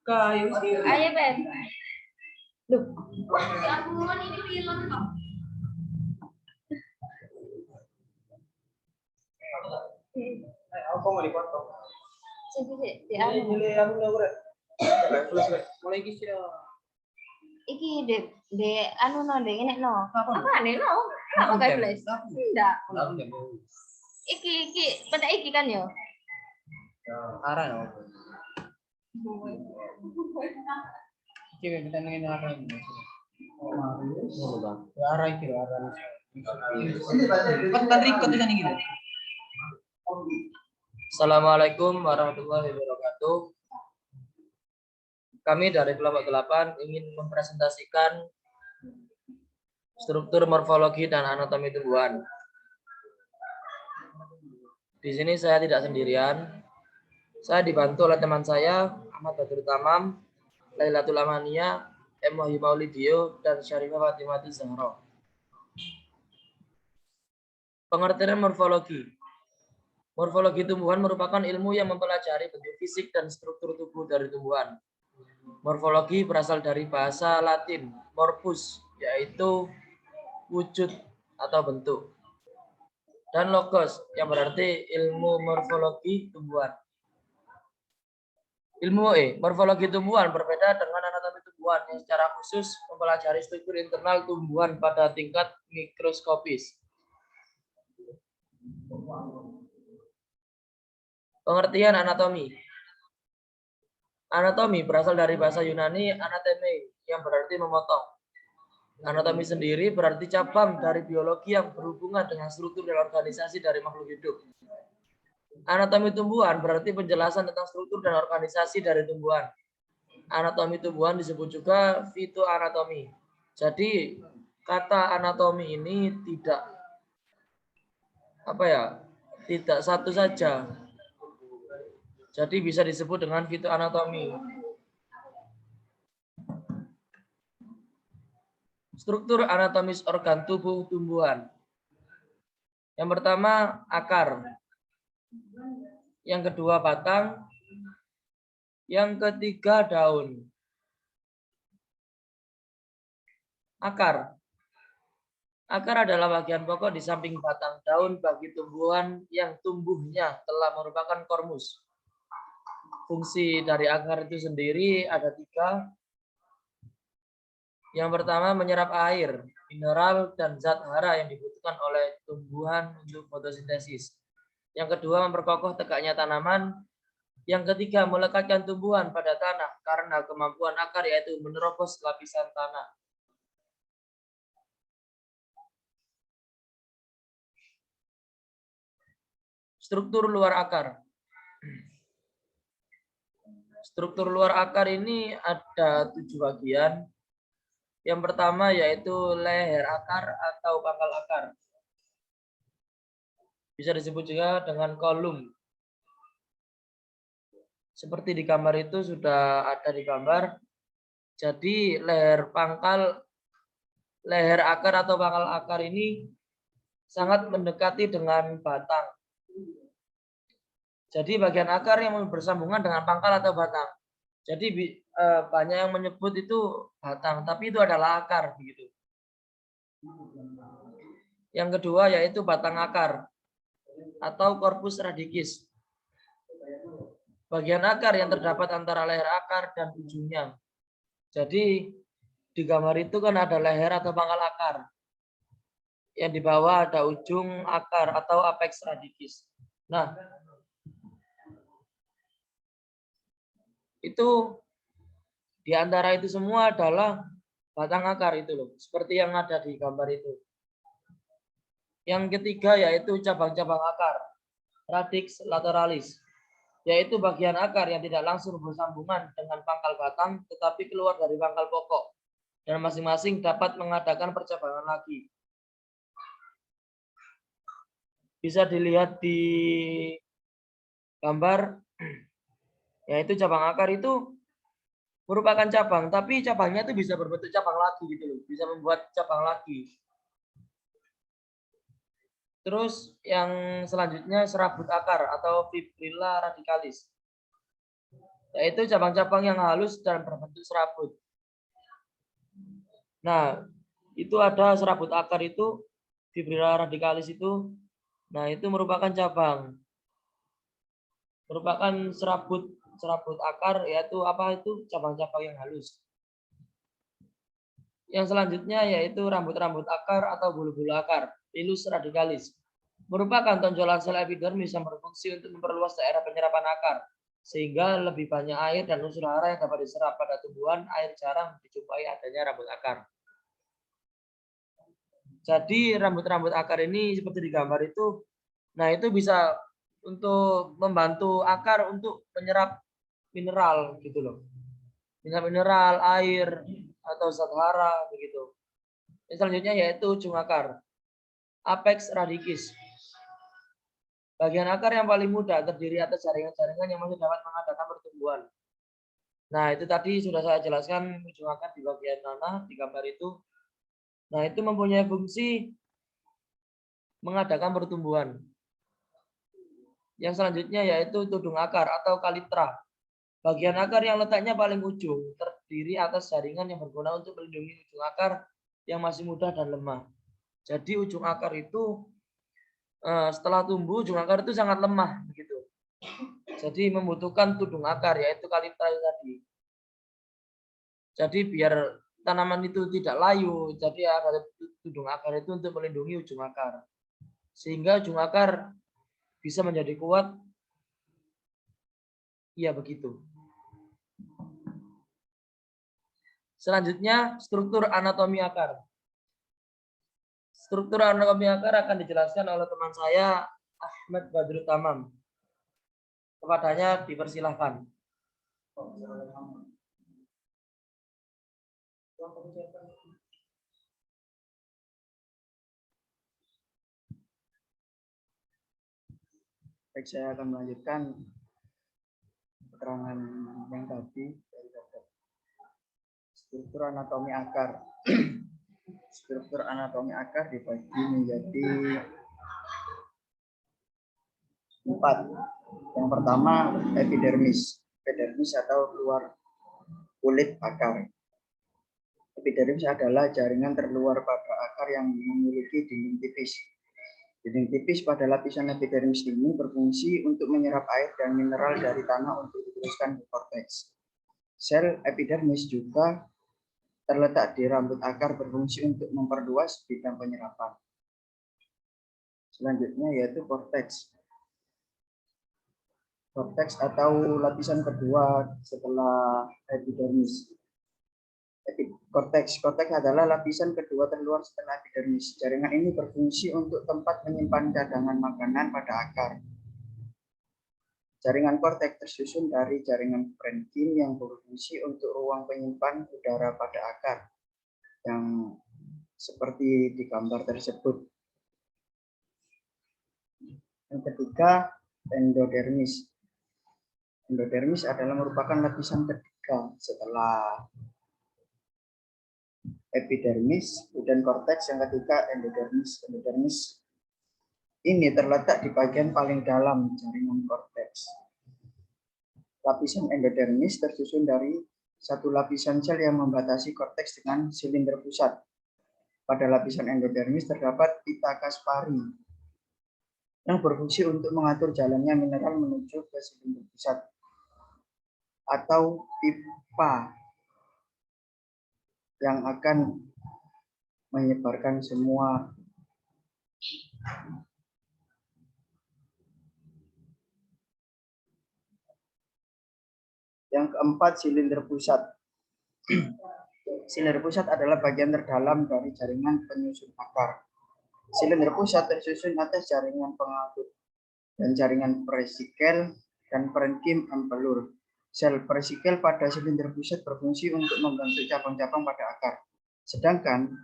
Kayu. Ayo, Beb. Duh. Ya ampun, ini film kok. Aku mau dipotong. Sih, Mulai iki iki de anu no de ini no. Apa nih no? Apa kayak flash? Enggak. Iki pada iki kan yo. arah no. Iki kita nengin arah ini. Oh, Bang. Arah iki arah. Kan record kan iki. Assalamualaikum warahmatullahi wabarakatuh. Kami dari kelompok 8 ingin mempresentasikan struktur morfologi dan anatomi tumbuhan. Di sini saya tidak sendirian. Saya dibantu oleh teman saya, Ahmad Badrul Tamam, Lailatul Amania, M. Wahyu Maulidio, dan Syarifah Fatimati Zahra. Pengertian morfologi. Morfologi tumbuhan merupakan ilmu yang mempelajari bentuk fisik dan struktur tubuh dari tumbuhan. Morfologi berasal dari bahasa Latin morphus, yaitu wujud atau bentuk, dan logos yang berarti ilmu morfologi tumbuhan. Morfologi tumbuhan berbeda dengan anatomi tumbuhan yang secara khusus mempelajari struktur internal tumbuhan pada tingkat mikroskopis. Pengertian anatomi. Anatomi berasal dari bahasa Yunani anateme yang berarti memotong. Anatomi sendiri berarti cabang dari biologi yang berhubungan dengan struktur dan organisasi dari makhluk hidup. Anatomi tumbuhan berarti penjelasan tentang struktur dan organisasi dari tumbuhan. Anatomi tumbuhan disebut juga fitoanatomi. Jadi kata anatomi ini tidak satu saja. Jadi bisa disebut dengan fitoanatomi. Struktur anatomis organ tubuh tumbuhan. Yang pertama akar. Yang kedua batang. Yang ketiga daun. Akar. Akar adalah bagian pokok di samping batang daun bagi tumbuhan yang tumbuhnya telah merupakan kormus. Fungsi dari akar itu sendiri ada 3. Yang pertama menyerap air, mineral, dan zat hara yang dibutuhkan oleh tumbuhan untuk fotosintesis. Yang kedua memperkokoh tegaknya tanaman. Yang ketiga melekatkan tumbuhan pada tanah karena kemampuan akar yaitu menerobos lapisan tanah. Struktur luar akar. Struktur luar akar ini ada 7 bagian. Yang pertama yaitu leher akar atau pangkal akar. Bisa disebut juga dengan kolum. Seperti di gambar itu sudah ada di gambar. Jadi leher akar atau pangkal akar ini sangat mendekati dengan batang. Jadi bagian akar yang bersambungan dengan pangkal atau batang. Jadi banyak yang menyebut itu batang, tapi itu adalah akar begitu. Yang kedua yaitu batang akar atau corpus radicus. Bagian akar yang terdapat antara leher akar dan ujungnya. Jadi di gambar itu kan ada leher atau pangkal akar. Yang di bawah ada ujung akar atau apex radicus. Nah, itu di antara itu semua adalah batang akar itu loh, seperti yang ada di gambar itu. Yang ketiga yaitu cabang-cabang akar, radix lateralis, yaitu bagian akar yang tidak langsung bersambungan dengan pangkal batang, tetapi keluar dari pangkal pokok, dan masing-masing dapat mengadakan percabangan lagi. Bisa dilihat di gambar, yaitu cabang akar itu merupakan cabang, tapi cabangnya itu bisa berbentuk cabang lagi gitu loh, bisa membuat cabang lagi. Terus yang selanjutnya serabut akar atau fibrilla radicalis. yaitu cabang-cabang yang halus dan berbentuk serabut. Nah, itu ada serabut akar itu, fibrilla radicalis itu, nah itu merupakan cabang, merupakan serabut akar, yaitu apa itu cabang-cabang yang halus. Yang selanjutnya yaitu rambut-rambut akar atau bulu-bulu akar, pilus radicalis, merupakan tonjolan sel epidermis yang berfungsi untuk memperluas daerah penyerapan akar, sehingga lebih banyak air dan unsur hara yang dapat diserap. Pada tumbuhan, air jarang dijumpai adanya rambut akar. Jadi rambut-rambut akar ini seperti di gambar itu, nah itu bisa untuk membantu akar untuk menyerap mineral gitu loh. Mineral, air, atau zat hara begitu. Yang selanjutnya yaitu ujung akar, apex radicus. Bagian akar yang paling mudah terdiri atas jaringan-jaringan yang masih dapat mengadakan pertumbuhan. Nah, itu tadi sudah saya jelaskan ujung akar di bagian tanah di gambar itu. Nah, itu mempunyai fungsi mengadakan pertumbuhan. Yang selanjutnya yaitu tudung akar atau kalitra. Bagian akar yang letaknya paling ujung terdiri atas jaringan yang berguna untuk melindungi ujung akar yang masih muda dan lemah. Jadi ujung akar itu setelah tumbuh ujung akar itu sangat lemah begitu. Jadi membutuhkan tudung akar yaitu kalitra tadi. Jadi biar tanaman itu tidak layu, jadi ada tudung akar itu untuk melindungi ujung akar. Sehingga ujung akar bisa menjadi kuat. Iya begitu. Selanjutnya struktur anatomi akar. Struktur anatomi akar akan dijelaskan oleh teman saya Ahmad Badrut Tamam. Kepadanya dipersilahkan. Baik, saya akan melanjutkan keterangan yang tadi dari Dokter. Struktur anatomi akar. Struktur anatomi akar dibagi menjadi 4. Yang pertama epidermis. Epidermis atau luar kulit akar. Epidermis adalah jaringan terluar pada akar yang memiliki dinding tipis. Dinding tipis pada lapisan epidermis ini berfungsi untuk menyerap air dan mineral dari tanah untuk diteruskan ke korteks. Sel epidermis juga terletak di rambut akar berfungsi untuk memperluas bidang penyerapan. Selanjutnya yaitu korteks. Korteks atau lapisan kedua setelah epidermis. Korteks adalah lapisan kedua terluar setelah epidermis. Jaringan ini berfungsi untuk tempat menyimpan cadangan makanan pada akar. Jaringan korteks tersusun dari jaringan parenkim yang berfungsi untuk ruang penyimpan udara pada akar, yang seperti di gambar tersebut. Yang ketiga, endodermis. Endodermis adalah merupakan lapisan ketiga setelah epidermis, kemudian korteks, yang ketiga endodermis. Endodermis ini terletak di bagian paling dalam jaringan korteks. Lapisan endodermis tersusun dari satu lapisan sel yang membatasi korteks dengan silinder pusat. Pada lapisan endodermis terdapat pita Kaspari yang berfungsi untuk mengatur jalannya mineral menuju ke silinder pusat atau pipa yang akan menyebarkan semua yang keempat, silinder pusat. Silinder pusat adalah bagian terdalam dari jaringan penyusun akar. Silinder pusat tersusun atas jaringan pengatur dan jaringan perisikel dan parenkim empelur. Sel perisikel pada silinder pusat berfungsi untuk membentuk cabang-cabang pada akar. Sedangkan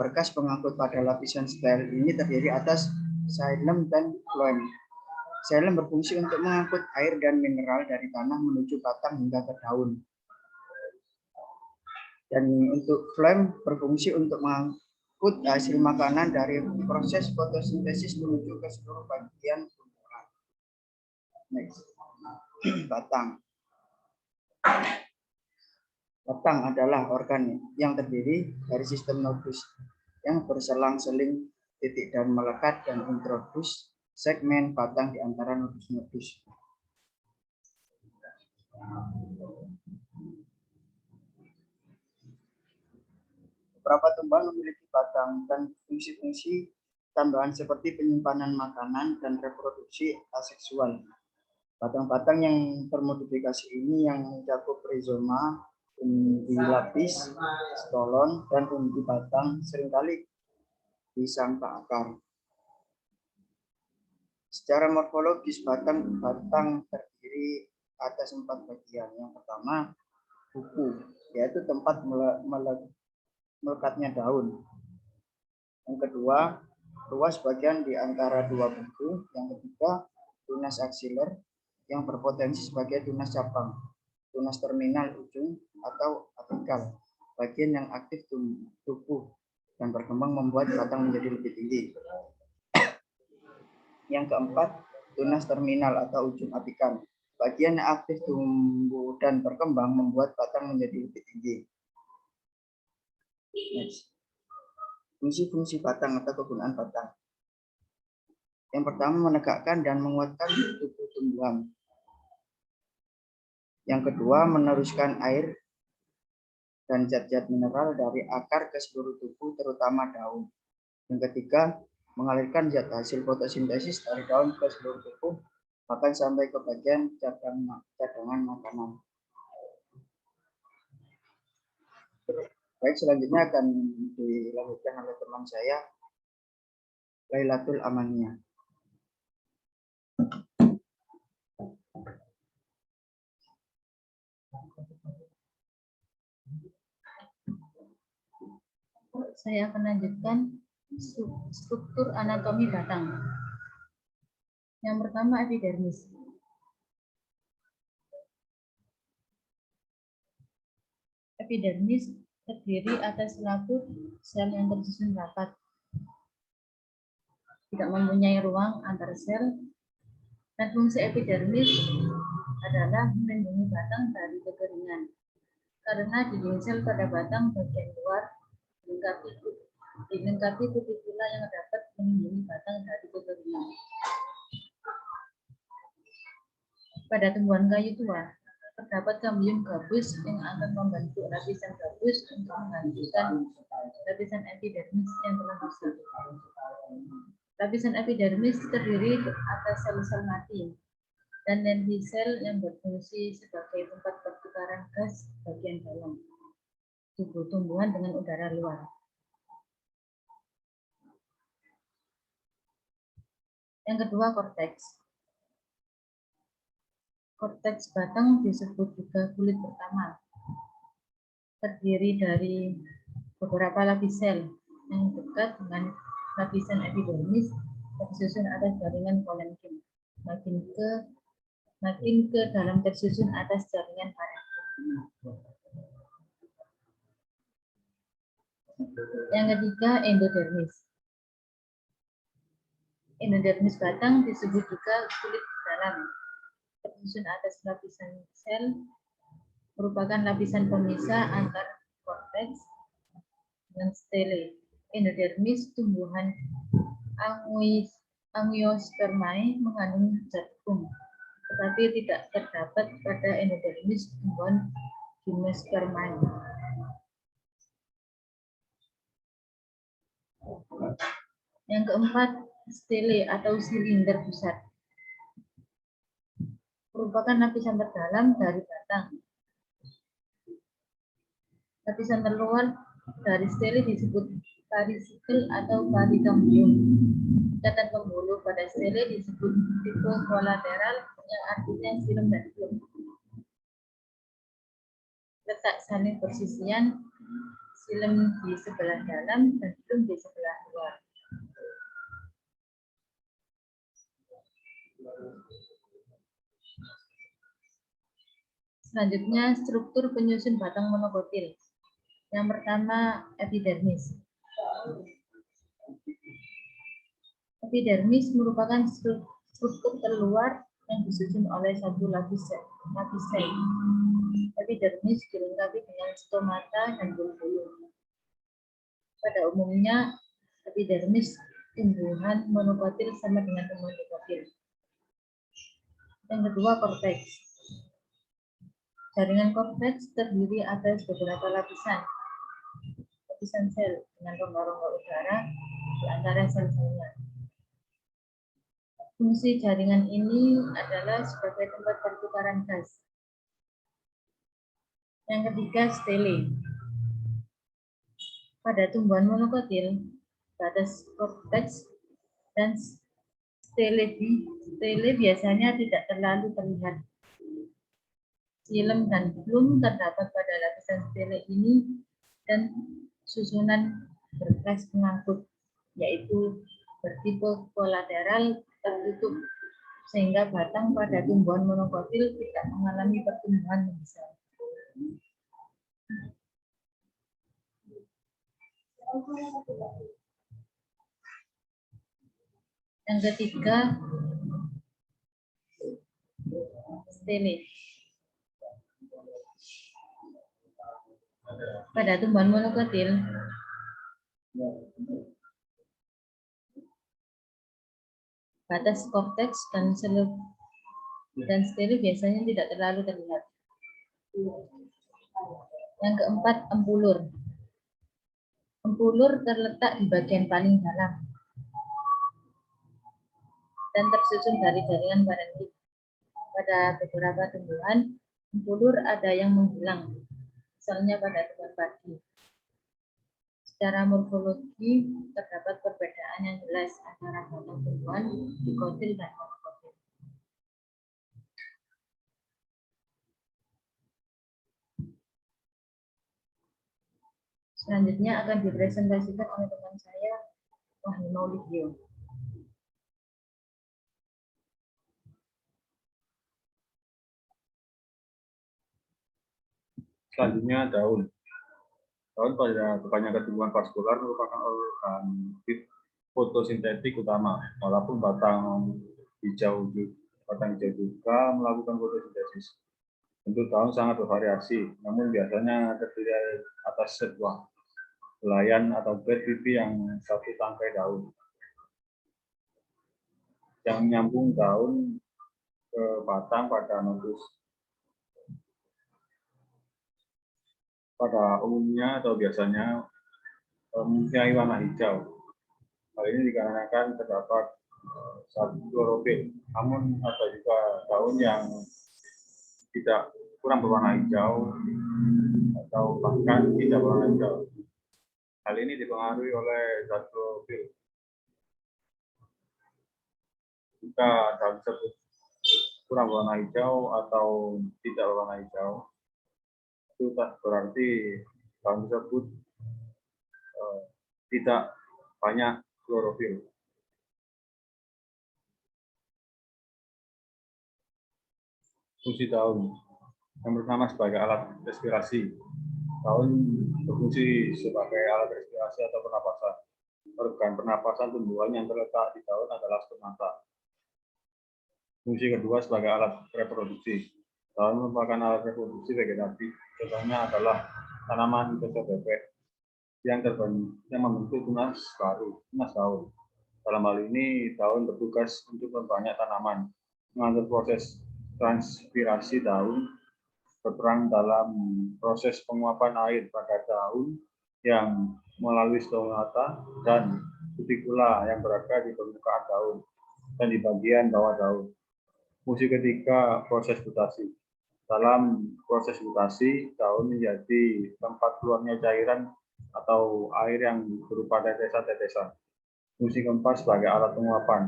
berkas pengangkut pada lapisan stel ini terdiri atas xylem dan phloem. Xylem berfungsi untuk mengangkut air dan mineral dari tanah menuju batang hingga ke daun. Dan untuk phloem berfungsi untuk mengangkut hasil makanan dari proses fotosintesis menuju ke seluruh bagian tumbuhan. Next. Batang. Batang adalah organ yang terdiri dari sistem nodus yang berselang-seling titik dan melekat dan introdus segmen batang di antara nodus-nodus. Beberapa tumbuhan memiliki batang dan fungsi-fungsi tambahan seperti penyimpanan makanan dan reproduksi aseksual. Batang-batang yang termodifikasi ini yang mencakup rizoma, umbi lapis, stolon, dan umbi batang seringkali disangka akar. Secara morfologis, batang terdiri atas 4 bagian. Yang pertama, buku, yaitu tempat melekatnya daun. Yang kedua, ruas bagian di antara 2 buku. Yang ketiga, tunas aksiler yang berpotensi sebagai tunas cabang. Tunas terminal ujung atau apikal, bagian yang aktif tumbuh dan berkembang membuat batang menjadi lebih tinggi. Yang keempat, tunas terminal atau ujung apikal, bagian yang aktif tumbuh dan berkembang membuat batang menjadi lebih tinggi. Next. Fungsi-fungsi batang atau kegunaan batang. Yang pertama, menegakkan dan menguatkan tubuh tumbuhan. Yang kedua, meneruskan air dan zat-zat mineral dari akar ke seluruh tubuh, terutama daun. Yang ketiga, mengalirkan zat hasil fotosintesis dari daun ke seluruh tubuh, bahkan sampai ke bagian cadangan makanan. Baik, selanjutnya akan dilanjutkan oleh teman saya, Lailatul Amania. Saya akan lanjutkan struktur anatomi batang. Yang pertama, epidermis. Epidermis terdiri atas selaput sel yang tersusun rapat, tidak mempunyai ruang antar sel, dan fungsi epidermis adalah melindungi batang dari kekeringan. Karena dinding sel pada batang bagian luar dilengkapi kutikula yang dapat melindungi batang dari kekeringan. Pada tumbuhan kayu tua, terdapat kambium gabus yang akan membentuk lapisan gabus untuk menggantikan lapisan epidermis yang telah rusak. Lapisan epidermis terdiri atas sel-sel mati dan lensi sel yang berfungsi sebagai tempat pertukaran gas bagian dalam tubuh tumbuhan dengan udara luar. Yang kedua, korteks. Korteks batang disebut juga kulit pertama. Terdiri dari beberapa lapis sel yang dekat dengan lapisan epidermis tersusun atas jaringan parenkim. Makin ke dalam tersusun atas jaringan parenkim. Yang ketiga, endodermis. Endodermis batang disebut juga kulit dalam, tersusun atas lapisan sel, merupakan lapisan pemisah antar korteks dan stele. Endodermis tumbuhan Angiospermae mengandung zat kum, tetapi tidak terdapat pada endodermis tumbuhan Gymnospermae. Yang keempat, stele atau silinder pusat, merupakan lapisan terdalam dari batang. Lapisan terluar dari stele disebut parisikel atau parikambium. Ikatan pembuluh pada stele disebut tipe kolateral yang artinya silem dan belum. Letak saling persisian, silem di sebelah dalam dan belum di sebelah luar. Selanjutnya, struktur penyusun batang monokotil. Yang pertama, epidermis. Epidermis merupakan struktur terluar yang disusun oleh satu lapis sel. Epidermis dilengkapi dengan stomata dan bulu-bulu. Pada umumnya, epidermis tumbuhan monokotil sama dengan tumbuhan dikotil. Yang kedua, korteks. Jaringan korteks terdiri atas beberapa lapisan. Lapisan sel dengan rongga-rongga udara di antara sel-selnya. Fungsi jaringan ini adalah sebagai tempat pertukaran gas. Yang ketiga, stele. Pada tumbuhan monokotil, batas korteks dan stele biasanya tidak terlalu terlihat. Xilem dan plum terdapat pada lapisan stele ini dan susunan berkas pengangkut, yaitu bertipe kolateral tertutup, sehingga batang pada tumbuhan monokotil tidak mengalami pertumbuhan membesar. Yang ketiga, stele. Pada tumbuhan monokotil, batas korteks dan stele biasanya tidak terlalu terlihat. Yang keempat, empulur. Empulur terletak di bagian paling dalam dan tersusun dari jaringan parenkim. Pada beberapa tumbuhan, empulur ada yang menghilang, misalnya pada tumbuhan padi. Secara morfologi, terdapat perbedaan yang jelas antara batang tumbuhan dikotil dan monokotil. Selanjutnya akan dipresentasikan oleh teman saya, Wahyu Maulidyo. Selanjutnya daun. Daun pada kebanyakan tumbuhan vaskular merupakan organ fotosintetik utama, walaupun batang hijau juga melakukan fotosintesis. Bentuk daun sangat bervariasi, namun biasanya terdiri atas sebuah helaian atau bed pipi yang satu tangkai daun yang menyambung daun ke batang pada nodus. Pada umumnya atau biasanya mempunyai warna hijau. Hal ini dikarenakan terdapat satu klorofil. Namun ada juga daun yang tidak kurang berwarna hijau atau bahkan tidak berwarna hijau. Hal ini dipengaruhi oleh zat klorofil. Jika daun tersebut kurang berwarna hijau atau tidak berwarna hijau, itu berarti daun tersebut tidak banyak klorofil. Fungsi daun yang pertama sebagai alat respirasi. Daun berfungsi sebagai alat respirasi atau pernapasan. Organ pernapasan tumbuhan yang terletak di daun adalah stomata. Fungsi kedua sebagai alat reproduksi. Daun merupakan alat reproduksi vegetatif. Contohnya adalah tanaman cocok bebek yang membentuk tunas baru, tunas daun. Dalam hal ini, daun bertugas untuk memperbanyak tanaman, mengatur proses transpirasi daun, berperan dalam proses penguapan air pada daun yang melalui stomata dan cuticula yang berada di permukaan daun dan di bagian bawah daun. Fungsi ketiga, proses gutasi. Dalam proses gutasi, daun menjadi tempat keluarnya cairan atau air yang berupa tetesan-tetesan. Fungsi keempat sebagai alat penguapan.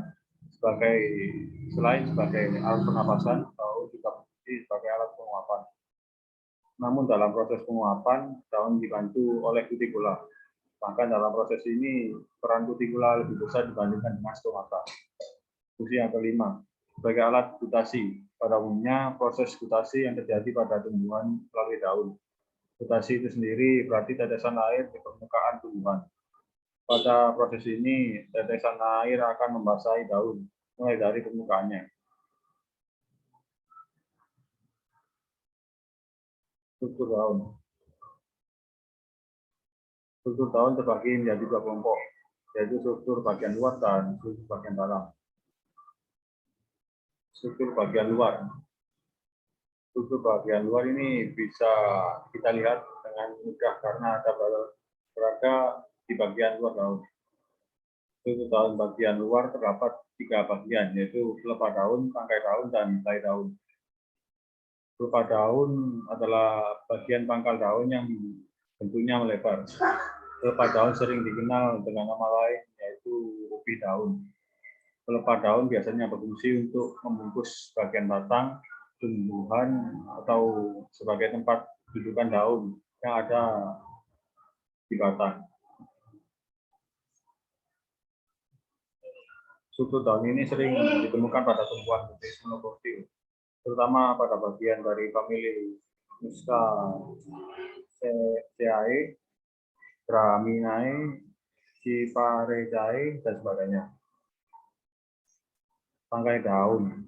Selain sebagai alat pernapasan, daun juga berfungsi sebagai alat penguapan. Namun dalam proses penguapan, daun dibantu oleh cuticula. Bahkan dalam proses ini, peran cuticula lebih besar dibandingkan dengan stomata. Fungsi yang kelima, sebagai alat gutasi. Pada umumnya, proses gutasi yang terjadi pada tumbuhan melalui daun. Gutasi itu sendiri berarti tetesan air di permukaan tumbuhan. Pada proses ini, tetesan air akan membasahi daun, mulai dari permukaannya. Struktur daun. Struktur daun terbagi menjadi dua kelompok, yaitu struktur bagian luar dan struktur bagian dalam. Struktur bagian luar. Struktur bagian luar ini bisa kita lihat dengan mudah karena ada berada di bagian luar daun. Struktur daun bagian luar terdapat 3 bagian, yaitu pelepah daun, tangkai daun, dan helai daun. Pelepah daun adalah bagian pangkal daun yang bentuknya melebar. Pelepah daun sering dikenal dengan nama lain, yaitu rupi daun. Pelepah daun biasanya berfungsi untuk membungkus bagian batang, tumbuhan, atau sebagai tempat dudukan daun yang ada di batang. Struktur daun ini sering ditemukan pada tumbuhan jenis monocotyl, terutama pada bagian dari famili Muscaceae, Graminae, Cyperaceae, dan sebagainya. Tangkai daun.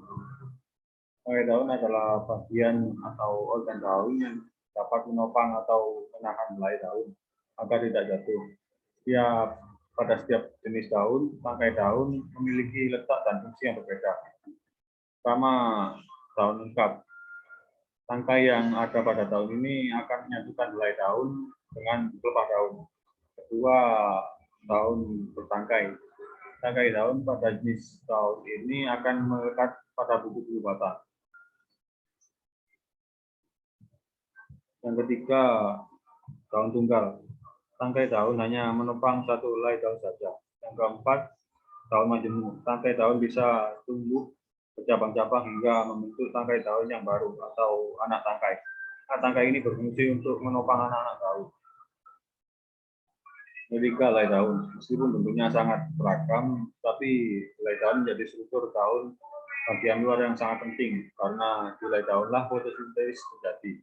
Tangkai daun adalah bagian atau organ daun yang dapat menopang atau menahan helai daun agar tidak jatuh. Pada setiap jenis daun, tangkai daun memiliki letak dan fungsi yang berbeda. Pertama, daun lengkap. Tangkai yang ada pada daun ini akan menyatukan helai daun dengan pelepah daun. Kedua, daun bertangkai. Tangkai daun pada jenis daun ini akan melekat pada buku-buku batang. Yang ketiga, daun tunggal. Tangkai daun hanya menopang satu helai daun saja. Yang keempat, daun majemuk. Tangkai daun bisa tumbuh bercabang-cabang hingga membentuk tangkai daun yang baru atau anak tangkai. Anak tangkai ini berfungsi untuk menopang anak-anak daun. Ketiga, helai daun. Meskipun bentuknya sangat beragam, tapi helai daun menjadi struktur daun bagian luar yang sangat penting karena di helai daunlah fotosintesis terjadi.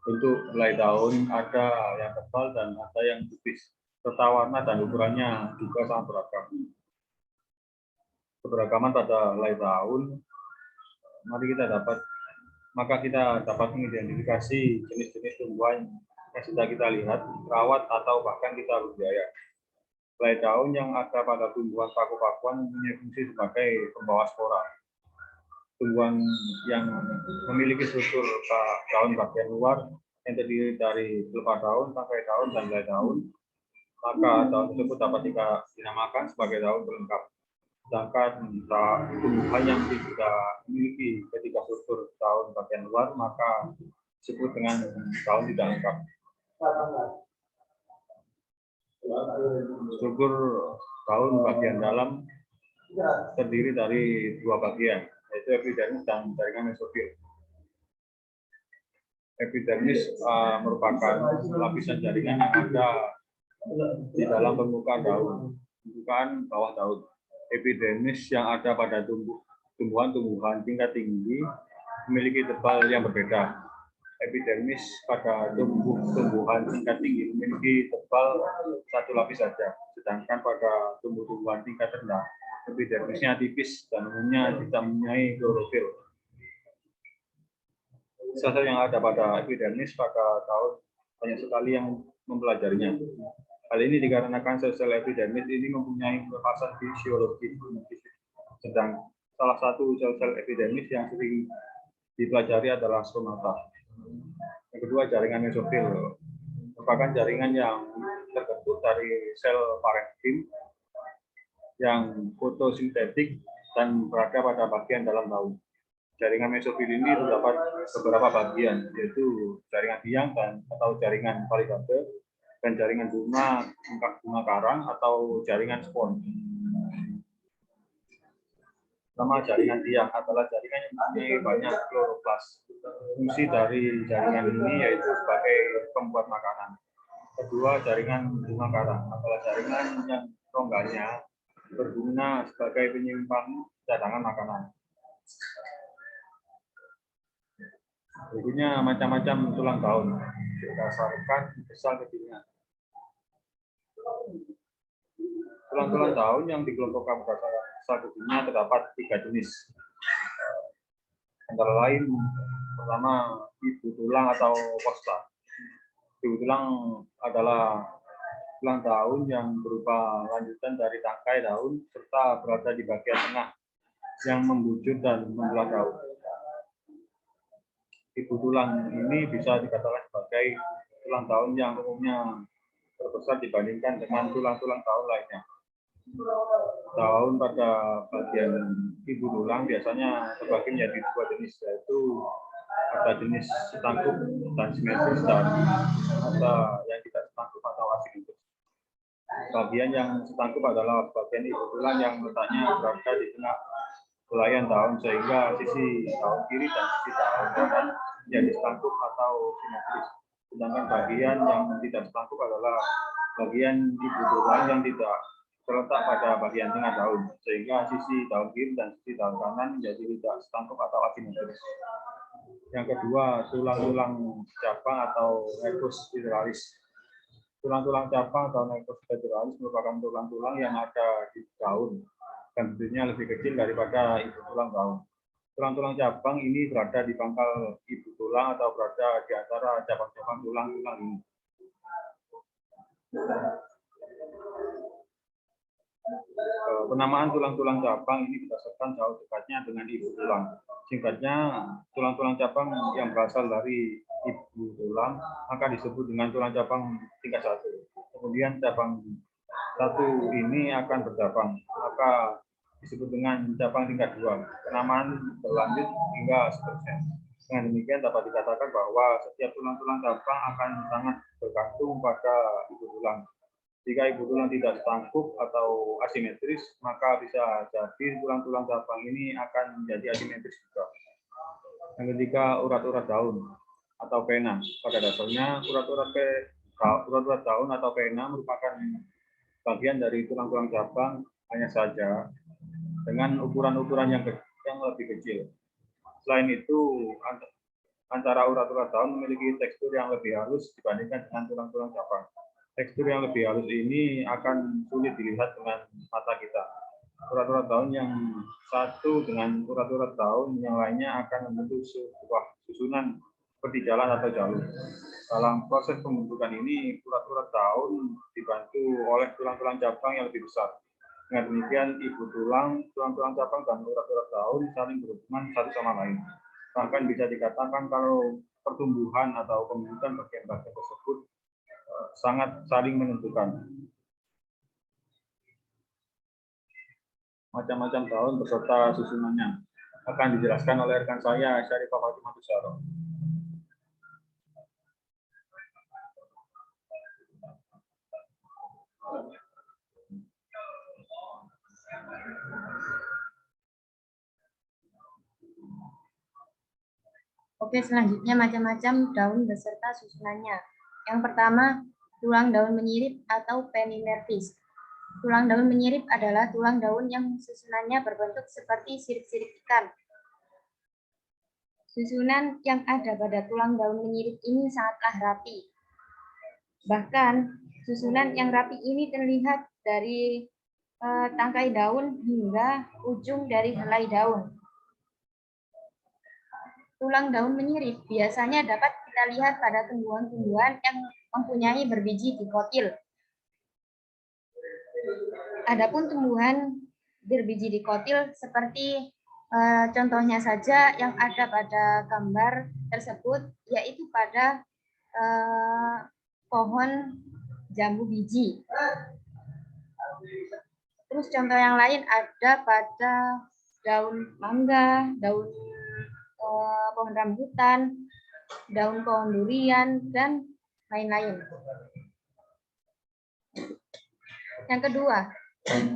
Bentuk helai daun ada yang tebal dan ada yang tipis, serta warna dan ukurannya juga sangat beragam. Keberagaman pada helai daun, maka kita dapat mengidentifikasi jenis-jenis tumbuhan yang sudah kita lihat, rawat, atau bahkan kita budidaya. Helai daun yang ada pada tumbuhan paku-pakuan mempunyai fungsi sebagai pembawa spora. Tumbuhan yang memiliki struktur daun bagian luar yang terdiri dari pelepah daun, tangkai daun, dan helai daun, maka daun tersebut dapat dinamakan sebagai daun pelengkap. Sedangkan tumbuhan yang tidak memiliki ketiga struktur daun bagian luar, maka disebut dengan daun tidak lengkap. Struktur daun bagian dalam terdiri dari dua bagian, yaitu epidermis dan jaringan mesofil. Epidermis merupakan lapisan jaringan yang ada di dalam permukaan daun, permukaan bawah daun. Epidermis yang ada pada tumbuhan-tumbuhan tingkat tinggi memiliki tebal yang berbeda. Epidermis pada tumbuhan tingkat tinggi memiliki tebal satu lapis saja, sedangkan pada tumbuhan tingkat rendah epidermisnya tipis dan umumnya tidak mempunyai klorofil. Sel-sel yang ada pada epidermis pada daun banyak sekali yang mempelajarinya. Hal ini dikarenakan sel-sel epidermis ini mempunyai kekhawatiran fisiologi. Sedang salah satu sel-sel epidermis yang sering dipelajari adalah stomata. Yang kedua, jaringan mesofil merupakan jaringan yang terbentuk dari sel parenkim yang fotosintetik dan berada pada bagian dalam daun. Jaringan mesofil ini terdapat beberapa bagian, yaitu jaringan tiang atau jaringan validade, dan jaringan bunga karang atau jaringan spons. Pertama, jaringan tiang adalah jaringan yang mempunyai banyak kloroplas. Fungsi dari jaringan ini yaitu sebagai pembuat makanan. Kedua, jaringan bunga karang adalah jaringan yang rongganya berguna sebagai penyimpan cadangan makanan. Berikutnya, macam-macam tulang daun berdasarkan besar kecilnya. Tulang-tulang daun yang dikelompokkan berdasarkan besar kecilnya terdapat 3 jenis. Antara lain Pertama, ibu tulang atau kosta. Ibu tulang adalah tulang daun yang berupa lanjutan dari tangkai daun serta berada di bagian tengah yang membujur dan membelah daun. Ibu tulang ini bisa dikatakan sebagai tulang daun yang umumnya terbesar dibandingkan dengan tulang-tulang daun lainnya. Daun pada bagian ibu tulang biasanya terbagi menjadi dua jenis, yaitu ada jenis setangkup dan simetris dan ada yang tidak setangkup atau asimetris. Bagian yang setangkup adalah bagian ibu tulang yang letaknya berada di tengah helaian daun sehingga sisi daun kiri dan sisi daun kanan menjadi setangkup atau simetris. Sedangkan bagian yang tidak setangkup adalah bagian ibu tulang yang tidak terletak pada bagian tengah daun sehingga sisi daun kiri dan sisi daun kanan menjadi tidak setangkup atau asimetris. Yang kedua, tulang-tulang cabang atau nervus lateralis. Tulang-tulang cabang atau nervus lateralis merupakan tulang-tulang yang ada di daun dan bentuknya lebih kecil daripada ibu tulang daun. Tulang-tulang cabang ini berada di pangkal ibu tulang atau berada di antara cabang-cabang tulang-tulang ini. Penamaan tulang-tulang cabang ini berdasarkan jauh dekatnya dengan ibu tulang. Singkatnya, tulang-tulang cabang yang berasal dari ibu tulang maka disebut dengan tulang cabang tingkat 1. Kemudian cabang 1 ini akan bercabang, maka disebut dengan cabang tingkat 2. Penamaan berlanjut hingga seterusnya. Dengan demikian dapat dikatakan bahwa setiap tulang-tulang cabang akan sangat bergantung pada ibu tulang. Jika ibu tulang tidak setangkup atau asimetris, maka bisa jadi tulang-tulang cabang ini akan menjadi asimetris juga. Yang ketiga, urat-urat daun atau pena. Pada dasarnya, urat-urat daun atau pena merupakan bagian dari tulang-tulang cabang, hanya saja dengan ukuran-ukuran yang lebih kecil. Selain itu, antara urat-urat daun memiliki tekstur yang lebih halus dibandingkan dengan tulang-tulang cabang. Tekstur yang lebih halus ini akan sulit dilihat dengan mata kita. Urat-urat daun yang satu dengan urat-urat daun yang lainnya akan membentuk sebuah susunan seperti jalan atau jalur. Dalam proses pembentukan ini, urat-urat daun dibantu oleh tulang-tulang cabang yang lebih besar. Dengan demikian, ibu tulang, tulang-tulang cabang, dan urat-urat daun saling berhubungan satu sama lain. Bahkan bisa dikatakan kalau pertumbuhan atau pembentukan bagian-bagian tersebut sangat saling menentukan. Macam-macam daun beserta susunannya akan dijelaskan oleh rekan saya, Syarifah Fatimah Tusyaro. Oke, selanjutnya macam-macam daun beserta susunannya. Yang pertama, tulang daun menyirip atau peninervis. Tulang daun menyirip adalah tulang daun yang susunannya berbentuk seperti sirip-sirip ikan. Susunan yang ada pada tulang daun menyirip ini sangatlah rapi. Bahkan, susunan yang rapi ini terlihat dari tangkai daun hingga ujung dari helai daun. Tulang daun menyirip biasanya dapat kita lihat pada tumbuhan-tumbuhan yang mempunyai berbiji dikotil. Adapun tumbuhan berbiji dikotil seperti contohnya saja yang ada pada gambar tersebut, yaitu pada pohon jambu biji. Terus contoh yang lain ada pada daun mangga, daun pohon rambutan, daun pohon durian, dan lain-lain. Yang kedua,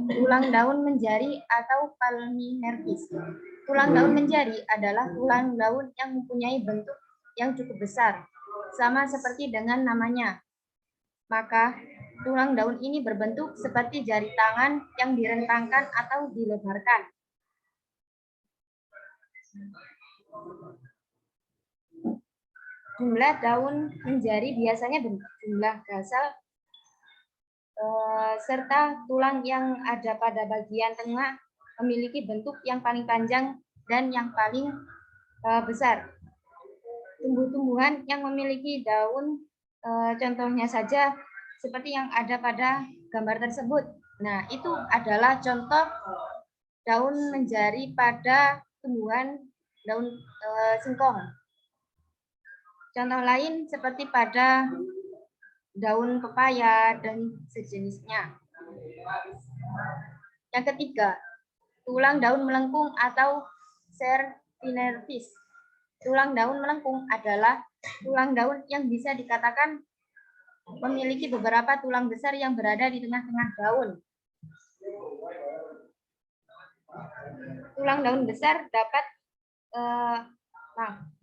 tulang daun menjari atau palminervis. Tulang daun menjari adalah tulang daun yang mempunyai bentuk yang cukup besar, sama seperti dengan namanya. Maka, tulang daun ini berbentuk seperti jari tangan yang direntangkan atau dilebarkan. Jumlah daun menjari biasanya berjumlah basal serta tulang yang ada pada bagian tengah memiliki bentuk yang paling panjang dan yang paling besar. tumbuh-tumbuhan yang memiliki daun, contohnya saja seperti yang ada pada gambar tersebut. Nah, itu adalah contoh daun menjari pada tumbuhan daun singkong. Contoh lain seperti pada daun pepaya dan sejenisnya. Yang ketiga, tulang daun melengkung atau serpinervis. Tulang daun melengkung adalah tulang daun yang bisa dikatakan memiliki beberapa tulang besar yang berada di tengah-tengah daun. Tulang daun besar dapat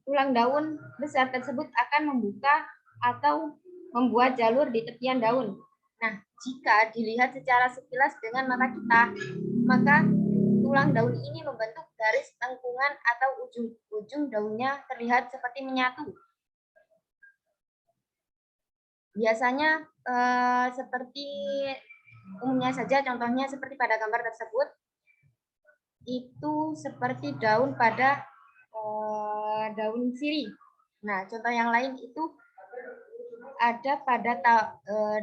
tulang daun besar tersebut akan membuka atau membuat jalur di tepian daun. Nah, jika dilihat secara sekilas dengan mata kita, maka tulang daun ini membentuk garis lengkungan atau ujung-ujung daunnya terlihat seperti menyatu. Biasanya seperti umumnya saja, contohnya seperti pada gambar tersebut, itu seperti daun pada daun sirih. Nah, contoh yang lain itu ada pada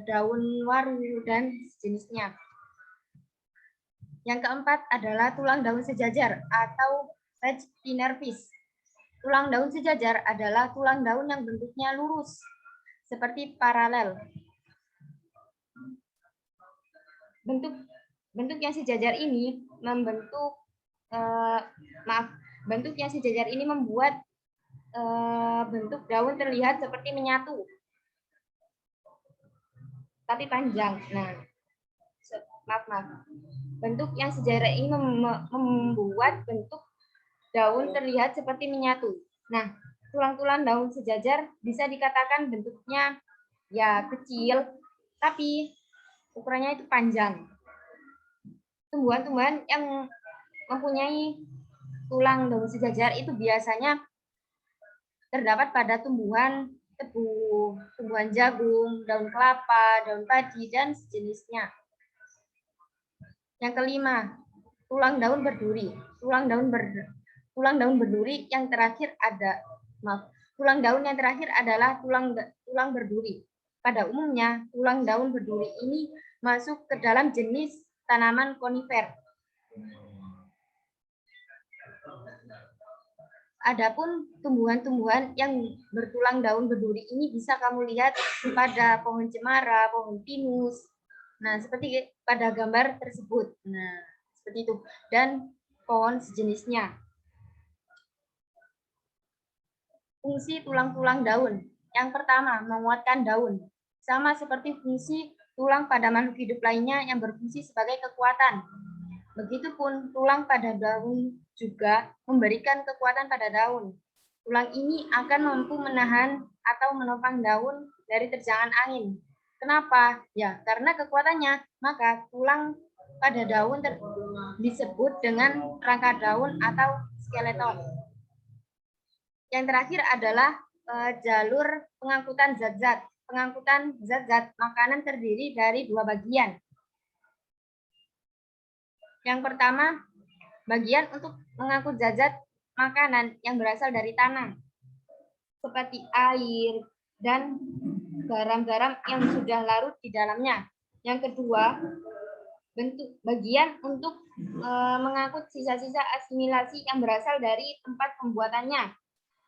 daun waru dan sejenisnya. Yang keempat adalah tulang daun sejajar atau serpinervis. Tulang daun sejajar adalah tulang daun yang bentuknya lurus, seperti paralel. Bentuk yang sejajar ini bentuk yang sejajar ini membuat bentuk daun terlihat seperti menyatu, tapi panjang. Nah, maaf. Bentuk yang sejajar ini membuat bentuk daun terlihat seperti menyatu. Nah, tulang-tulang daun sejajar bisa dikatakan bentuknya ya kecil, tapi ukurannya itu panjang. Tumbuhan-tumbuhan yang mempunyai tulang daun sejajar itu biasanya terdapat pada tumbuhan tebu, tumbuhan jagung, daun kelapa, daun padi, dan sejenisnya. Yang kelima, tulang daun berduri. Tulang daun berduri yang terakhir tulang daun yang terakhir adalah tulang berduri. Pada umumnya, tulang daun berduri ini masuk ke dalam jenis tanaman konifer. Adapun tumbuhan-tumbuhan yang bertulang daun berduri ini bisa kamu lihat pada pohon cemara, pohon pinus. Nah, seperti pada gambar tersebut. Nah, seperti itu. Dan pohon sejenisnya. Fungsi tulang-tulang daun. Yang pertama, menguatkan daun. Sama seperti fungsi tulang pada makhluk hidup lainnya yang berfungsi sebagai kekuatan. Begitupun tulang pada daun juga memberikan kekuatan pada daun. Tulang ini akan mampu menahan atau menopang daun dari terjangan angin. Kenapa? Ya, karena kekuatannya, maka tulang pada daun disebut dengan rangka daun atau skeleton. Yang terakhir adalah jalur pengangkutan zat-zat. Pengangkutan zat-zat makanan terdiri dari dua bagian. Yang pertama, bagian untuk mengangkut zat-zat makanan yang berasal dari tanah, seperti air dan garam-garam yang sudah larut di dalamnya. Yang kedua, bentuk bagian untuk mengangkut sisa-sisa asimilasi yang berasal dari tempat pembuatannya.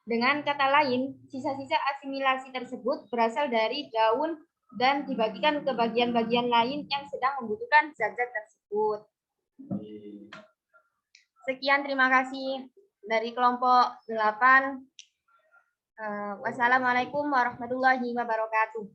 Dengan kata lain, sisa-sisa asimilasi tersebut berasal dari daun dan dibagikan ke bagian-bagian lain yang sedang membutuhkan zat-zat tersebut. Sekian, terima kasih dari kelompok 8. Wassalamualaikum warahmatullahi wabarakatuh.